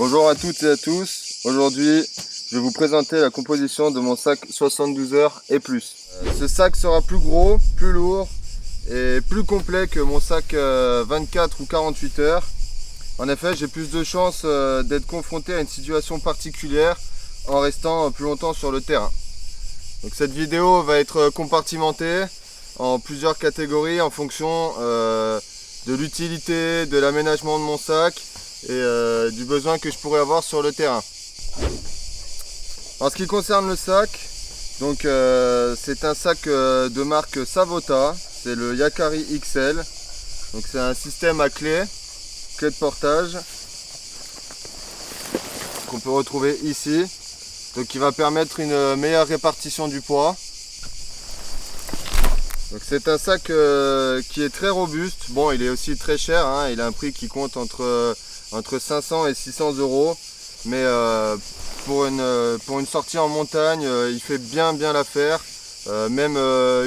Bonjour à toutes et à tous. Aujourd'hui, je vais vous présenter la composition de mon sac 72 heures et plus. Ce sac sera plus gros, plus lourd et plus complet que mon sac 24 ou 48 heures. En effet, j'ai plus de chances d'être confronté à une situation particulière en restant plus longtemps sur le terrain. Donc cette vidéo va être compartimentée en plusieurs catégories en fonction de l'utilité, de l'aménagement de mon sac et du besoin que je pourrais avoir sur le terrain. En ce qui concerne le sac, donc c'est un sac de marque Savota, c'est le Yakari XL. Donc c'est un système à clé de portage qu'on peut retrouver ici, donc qui va permettre une meilleure répartition du poids. Donc c'est un sac qui est très robuste. Bon, il est aussi très cher, hein. Il a un prix qui compte entre 500 et 600 euros, mais pour une sortie en montagne, il fait bien l'affaire. Même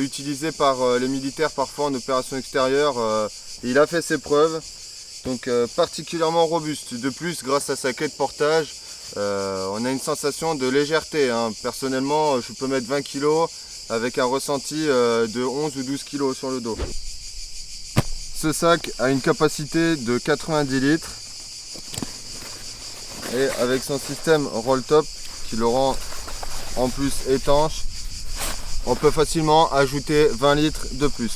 utilisé par les militaires parfois en opération extérieure, il a fait ses preuves. Donc particulièrement robuste. De plus, grâce à sa clé de portage, on a une sensation de légèreté, hein. Personnellement, je peux mettre 20 kg avec un ressenti de 11 ou 12 kg sur le dos. Ce sac a une capacité de 90 litres et avec son système roll top qui le rend en plus étanche, on peut facilement ajouter 20 litres de plus.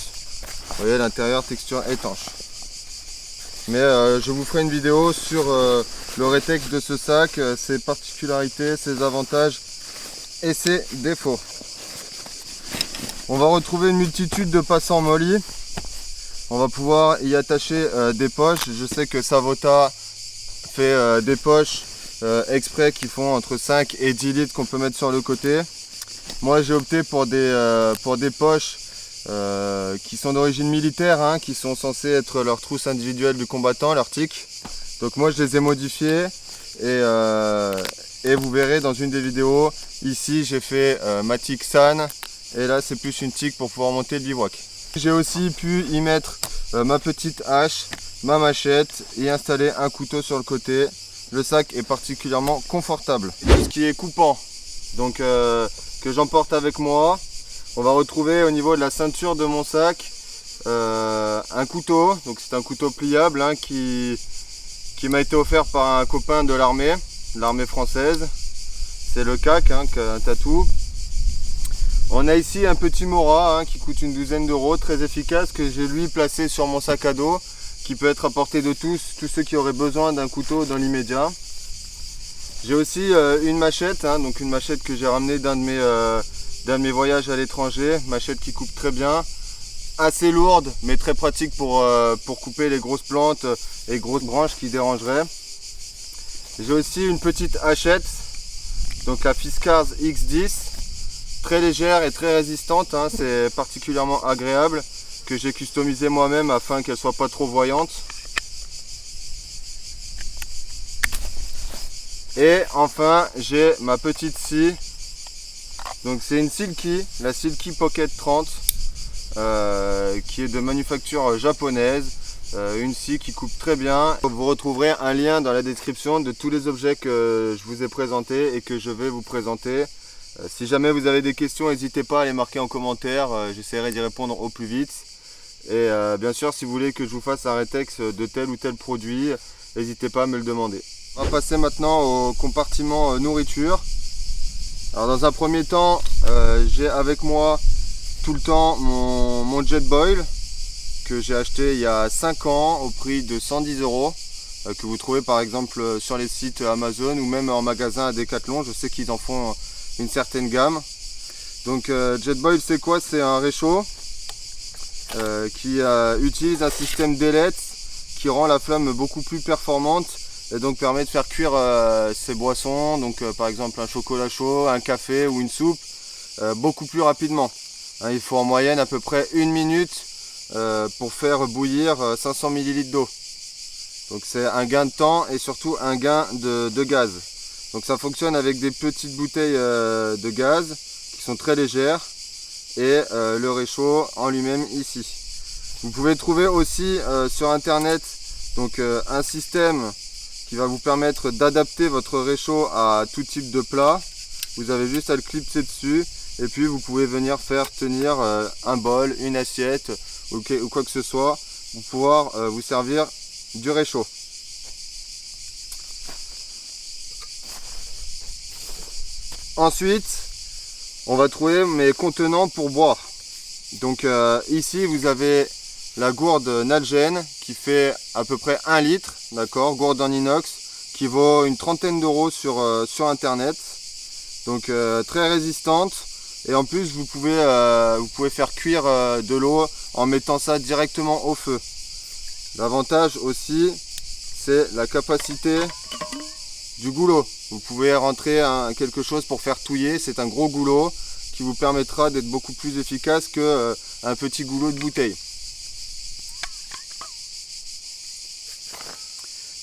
Vous voyez, l'intérieur texture étanche. Mais je vous ferai une vidéo sur le rétex de ce sac, ses particularités, ses avantages et ses défauts. On va retrouver une multitude de passants molis. On va pouvoir y attacher des poches. Je sais que Savota fait des poches exprès qui font entre 5 et 10 litres qu'on peut mettre sur le côté. Moi j'ai opté pour des poches qui sont d'origine militaire, hein, qui sont censées être leur trousse individuelle du combattant, leur TIC. Donc moi je les ai modifiées et vous verrez dans une des vidéos, ici j'ai fait ma TIC SAN et là c'est plus une TIC pour pouvoir monter le bivouac. J'ai aussi pu y mettre ma petite hache, ma machette et installer un couteau sur le côté. Le sac est particulièrement confortable. Tout ce qui est coupant, donc que j'emporte avec moi. On va retrouver au niveau de la ceinture de mon sac un couteau. Donc c'est un couteau pliable, hein, qui m'a été offert par un copain de l'armée française. C'est le CAC, hein, un tatou. On a ici un petit Mora, hein, qui coûte une douzaine d'euros, très efficace, que j'ai lui placé sur mon sac à dos, qui peut être à portée de tous ceux qui auraient besoin d'un couteau dans l'immédiat. J'ai aussi une machette, hein, donc une machette que j'ai ramenée d'un de mes voyages à l'étranger, machette qui coupe très bien, assez lourde mais très pratique pour couper les grosses plantes et grosses branches qui dérangeraient. J'ai aussi une petite hachette, donc la Fiskars X10, très légère et très résistante, hein, c'est particulièrement agréable, que j'ai customisé moi-même afin qu'elle soit pas trop voyante. Et enfin j'ai ma petite scie. Donc c'est une Silky, la Silky Pocket 30, qui est de manufacture japonaise, une scie qui coupe très bien. Vous retrouverez un lien dans la description de tous les objets que je vous ai présentés et que je vais vous présenter. Si jamais vous avez des questions, n'hésitez pas à les marquer en commentaire, j'essaierai d'y répondre au plus vite. Et bien sûr, si vous voulez que je vous fasse un rétex de tel ou tel produit, n'hésitez pas à me le demander. On va passer maintenant au compartiment nourriture. Alors dans un premier temps, j'ai avec moi tout le temps mon Jetboil que j'ai acheté il y a 5 ans au prix de 110 euros, que vous trouvez par exemple sur les sites Amazon ou même en magasin à Decathlon. Je sais qu'ils en font une certaine gamme. Donc Jetboil, c'est quoi? C'est un réchaud qui utilise un système d'ailettes qui rend la flamme beaucoup plus performante et donc permet de faire cuire ses boissons, donc par exemple un chocolat chaud, un café ou une soupe, beaucoup plus rapidement. Hein, il faut en moyenne à peu près 1 minute pour faire bouillir 500 ml d'eau. Donc c'est un gain de temps et surtout un gain de gaz. Donc ça fonctionne avec des petites bouteilles de gaz qui sont très légères et le réchaud en lui-même ici. Vous pouvez trouver aussi sur internet donc un système qui va vous permettre d'adapter votre réchaud à tout type de plat. Vous avez juste à le clipser dessus et puis vous pouvez venir faire tenir un bol, une assiette ou quoi que ce soit pour pouvoir vous servir du réchaud. Ensuite, on va trouver mes contenants pour boire. Donc ici vous avez la gourde Nalgene qui fait à peu près 1 litre, d'accord, gourde en inox qui vaut une trentaine d'euros sur internet. Donc très résistante et en plus vous pouvez faire cuire de l'eau en mettant ça directement au feu. L'avantage aussi c'est la capacité du goulot. Vous pouvez rentrer quelque chose pour faire touiller, c'est un gros goulot qui vous permettra d'être beaucoup plus efficace qu'un petit goulot de bouteille.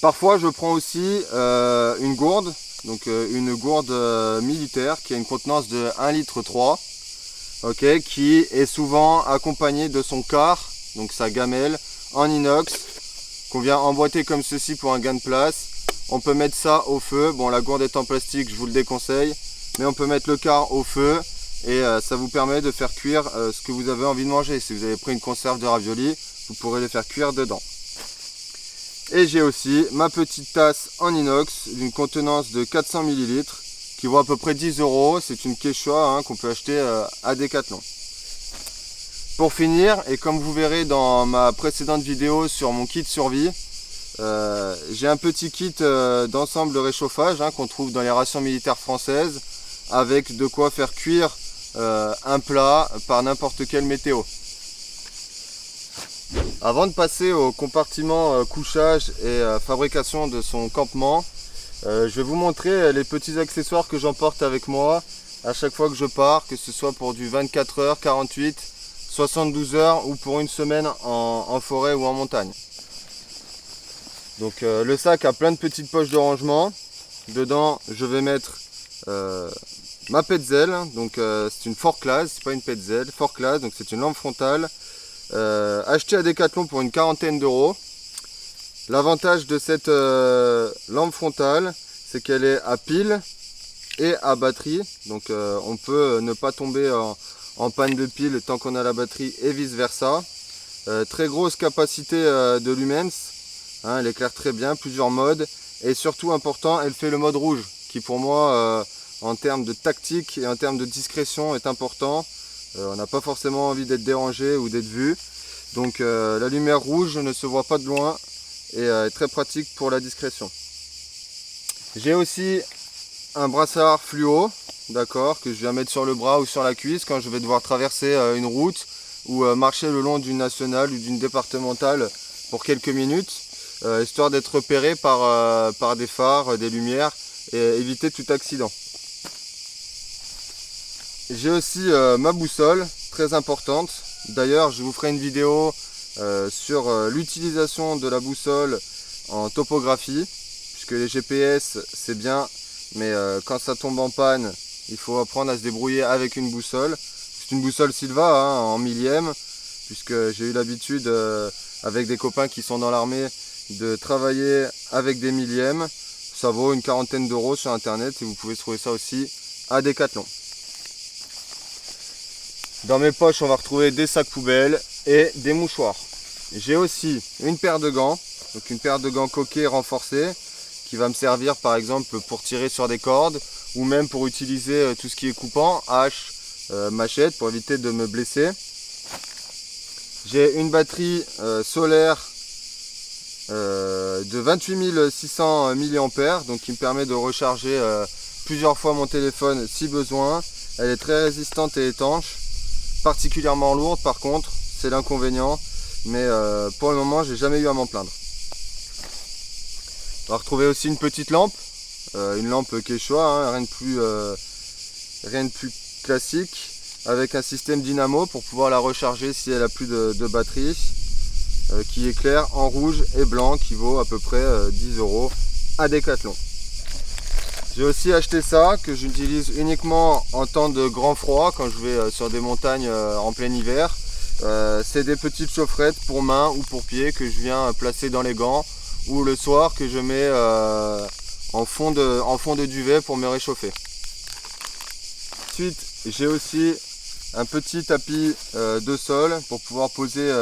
Parfois je prends aussi une gourde, donc une gourde militaire qui a une contenance de 1,3 litre, okay, qui est souvent accompagnée de son quart, donc sa gamelle en inox, qu'on vient emboîter comme ceci pour un gain de place. On peut mettre ça au feu, bon la gourde est en plastique, je vous le déconseille, mais on peut mettre le quart au feu et ça vous permet de faire cuire ce que vous avez envie de manger. Si vous avez pris une conserve de raviolis, vous pourrez les faire cuire dedans. Et j'ai aussi ma petite tasse en inox d'une contenance de 400 ml qui vaut à peu près 10 euros. C'est une Quechua qu'on peut acheter à Decathlon. Pour finir, et comme vous verrez dans ma précédente vidéo sur mon kit survie, j'ai un petit kit d'ensemble de réchauffage qu'on trouve dans les rations militaires françaises avec de quoi faire cuire un plat par n'importe quelle météo. Avant de passer au compartiment couchage et fabrication de son campement, je vais vous montrer les petits accessoires que j'emporte avec moi à chaque fois que je pars, que ce soit pour du 24 heures, 48, 72 heures ou pour une semaine en forêt ou en montagne. Donc le sac a plein de petites poches de rangement. Dedans je vais mettre ma Petzl, donc c'est une Forclaz, c'est pas une Petzl, Forclaz, donc c'est une lampe frontale. Acheté à Decathlon pour une quarantaine d'euros. L'avantage de cette lampe frontale, c'est qu'elle est à pile et à batterie. Donc on peut ne pas tomber en panne de pile tant qu'on a la batterie et vice versa. Très grosse capacité de lumens, elle éclaire très bien, plusieurs modes. Et surtout important, elle fait le mode rouge, qui pour moi, en termes de tactique et en termes de discrétion, est important. On n'a pas forcément envie d'être dérangé ou d'être vu. Donc la lumière rouge ne se voit pas de loin et est très pratique pour la discrétion. J'ai aussi un brassard fluo, d'accord, que je viens mettre sur le bras ou sur la cuisse quand je vais devoir traverser une route ou marcher le long d'une nationale ou d'une départementale pour quelques minutes, histoire d'être repéré par des phares, des lumières et éviter tout accident. J'ai aussi ma boussole, très importante. D'ailleurs, je vous ferai une vidéo sur l'utilisation de la boussole en topographie, puisque les GPS c'est bien, mais quand ça tombe en panne, il faut apprendre à se débrouiller avec une boussole. C'est une boussole Silva en millième, puisque j'ai eu l'habitude avec des copains qui sont dans l'armée de travailler avec des millièmes. Ça vaut une quarantaine d'euros sur internet et vous pouvez trouver ça aussi à Decathlon. Dans mes poches, on va retrouver des sacs poubelles et des mouchoirs. J'ai aussi une paire de gants, donc une paire de gants coquets renforcés qui va me servir par exemple pour tirer sur des cordes ou même pour utiliser tout ce qui est coupant, hache, machette, pour éviter de me blesser. J'ai une batterie solaire de 28 600 mAh, donc qui me permet de recharger plusieurs fois mon téléphone si besoin. Elle est très résistante et étanche. Particulièrement lourde par contre, c'est l'inconvénient, mais pour le moment j'ai jamais eu à m'en plaindre. On va retrouver aussi une petite lampe, une lampe Quechua, rien de plus classique, avec un système dynamo pour pouvoir la recharger si elle a plus de batterie, qui éclaire en rouge et blanc, qui vaut à peu près 10 euros à Decathlon. J'ai aussi acheté ça, que j'utilise uniquement en temps de grand froid, quand je vais sur des montagnes en plein hiver. C'est des petites chaufferettes pour mains ou pour pieds que je viens placer dans les gants ou le soir que je mets en fond de duvet pour me réchauffer. Ensuite, j'ai aussi un petit tapis de sol pour pouvoir poser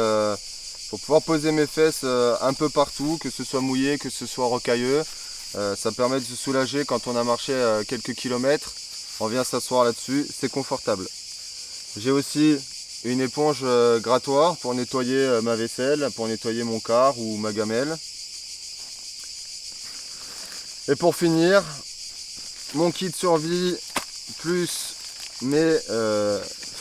mes fesses un peu partout, que ce soit mouillé, que ce soit rocailleux. Ça permet de se soulager quand on a marché quelques kilomètres. On vient s'asseoir là-dessus, c'est confortable. J'ai aussi une éponge grattoir pour nettoyer ma vaisselle, pour nettoyer mon car ou ma gamelle. Et pour finir, mon kit survie plus mes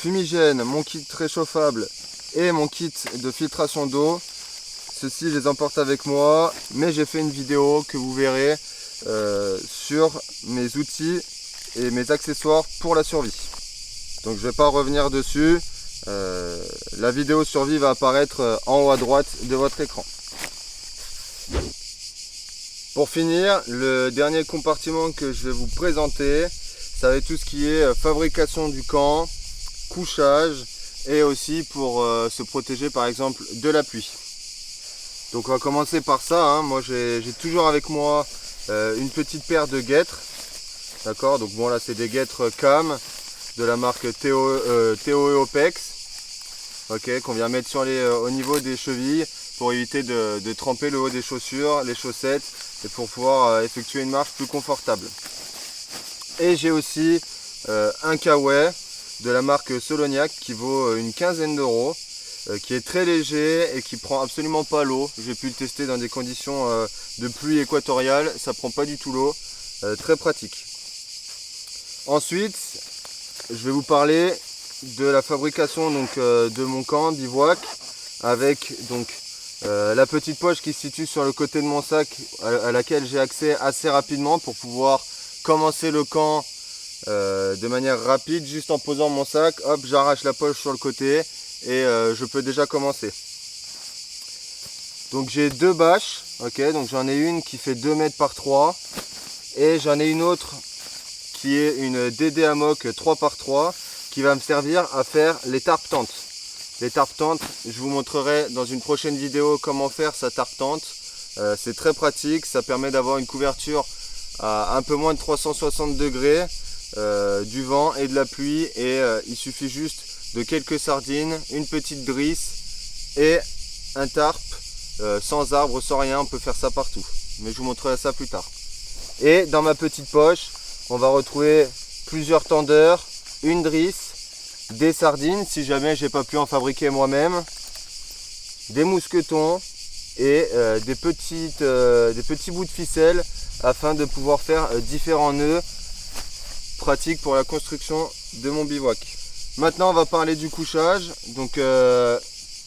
fumigènes, mon kit réchauffable et mon kit de filtration d'eau. Ceci, je les emporte avec moi, mais j'ai fait une vidéo que vous verrez sur mes outils et mes accessoires pour la survie. Donc je ne vais pas revenir dessus. La vidéo survie va apparaître en haut à droite de votre écran. Pour finir, le dernier compartiment que je vais vous présenter, ça va être tout ce qui est fabrication du camp, couchage et aussi pour se protéger par exemple de la pluie. Donc on va commencer par ça, hein. Moi j'ai toujours avec moi une petite paire de guêtres. D'accord, donc bon là c'est des guêtres CAM de la marque TOE Opex, ok, qu'on vient mettre au niveau des chevilles pour éviter de tremper le haut des chaussures, les chaussettes, et pour pouvoir effectuer une marche plus confortable. Et j'ai aussi un kawaii de la marque Soloniac qui vaut une quinzaine d'euros, qui est très léger et qui prend absolument pas l'eau. J'ai pu le tester dans des conditions de pluie équatoriale, ça prend pas du tout l'eau, très pratique. Ensuite, je vais vous parler de la fabrication donc, de mon camp bivouac avec donc la petite poche qui se situe sur le côté de mon sac à laquelle j'ai accès assez rapidement pour pouvoir commencer le camp de manière rapide, juste en posant mon sac, hop, j'arrache la poche sur le côté et je peux déjà commencer. Donc j'ai deux bâches, ok, donc j'en ai une qui fait 2 mètres par 3 et j'en ai une autre qui est une DD Hammock 3 par 3 qui va me servir à faire les tarpes tentes. Les tarpes tentes, je vous montrerai dans une prochaine vidéo comment faire sa tarpe tente. C'est très pratique, ça permet d'avoir une couverture à un peu moins de 360 degrés, du vent et de la pluie, et il suffit juste de quelques sardines, une petite drisse et un tarp sans arbre, sans rien. On peut faire ça partout, mais je vous montrerai ça plus tard. Et dans ma petite poche, on va retrouver plusieurs tendeurs, une drisse, des sardines si jamais j'ai pas pu en fabriquer moi-même, des mousquetons et des petits bouts de ficelle afin de pouvoir faire différents nœuds pratiques pour la construction de mon bivouac. Maintenant on va parler du couchage. Donc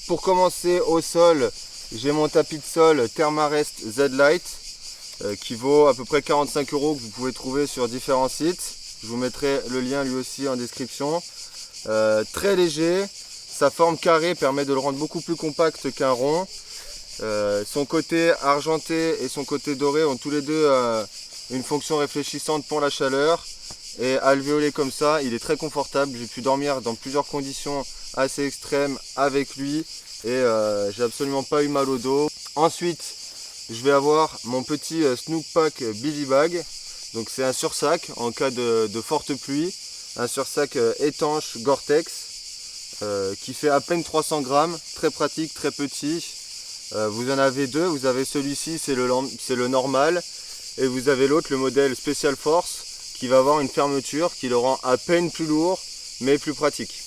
pour commencer au sol, j'ai mon tapis de sol Thermarest Z-Lite qui vaut à peu près 45 € que vous pouvez trouver sur différents sites. Je vous mettrai le lien lui aussi en description. Très léger, sa forme carrée permet de le rendre beaucoup plus compact qu'un rond. Son côté argenté et son côté doré ont tous les deux une fonction réfléchissante pour la chaleur. Et alvéolé comme ça, il est très confortable. J'ai pu dormir dans plusieurs conditions assez extrêmes avec lui et j'ai absolument pas eu mal au dos. Ensuite, je vais avoir mon petit Snook Pack Billy Bag. Donc c'est un sursac en cas de forte pluie. Un sursac étanche Gore-Tex qui fait à peine 300 grammes, très pratique, très petit. Vous en avez deux, vous avez celui-ci, c'est le normal, et vous avez l'autre, le modèle Special Force, qui va avoir une fermeture qui le rend à peine plus lourd, mais plus pratique.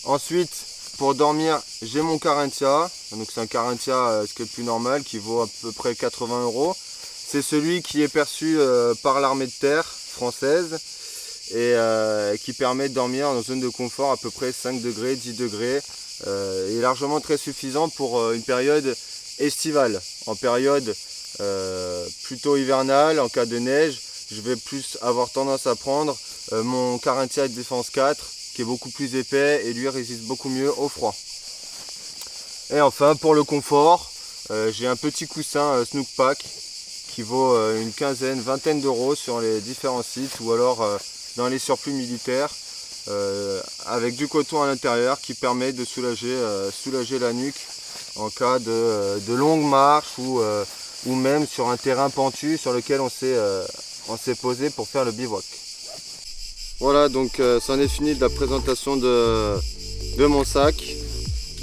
Ensuite, pour dormir, j'ai mon Carinthia, donc c'est un Carinthia ce qui est le plus normal, qui vaut à peu près 80 €. C'est celui qui est perçu par l'armée de terre française, et qui permet de dormir dans une zone de confort à peu près 5 degrés, 10 degrés. Il est largement très suffisant pour une période estivale. En période plutôt hivernale, en cas de neige, je vais plus avoir tendance à prendre mon Carinthia Défense 4 qui est beaucoup plus épais et lui résiste beaucoup mieux au froid. Et enfin pour le confort, j'ai un petit coussin Snook Pack qui vaut une quinzaine, vingtaine d'euros sur les différents sites ou alors dans les surplus militaires, avec du coton à l'intérieur qui permet de soulager la nuque en cas de longue marche ou même sur un terrain pentu sur lequel on s'est posé pour faire le bivouac. Voilà, donc c'en est fini de la présentation de mon sac.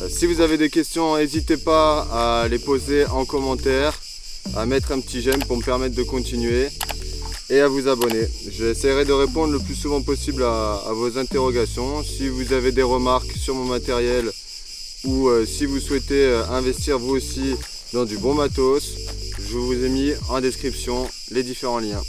Si vous avez des questions, n'hésitez pas à les poser en commentaire, à mettre un petit j'aime pour me permettre de continuer et à vous abonner. J'essaierai de répondre le plus souvent possible à vos interrogations. Si vous avez des remarques sur mon matériel ou si vous souhaitez investir vous aussi dans du bon matos, je vous ai mis en description les différents liens.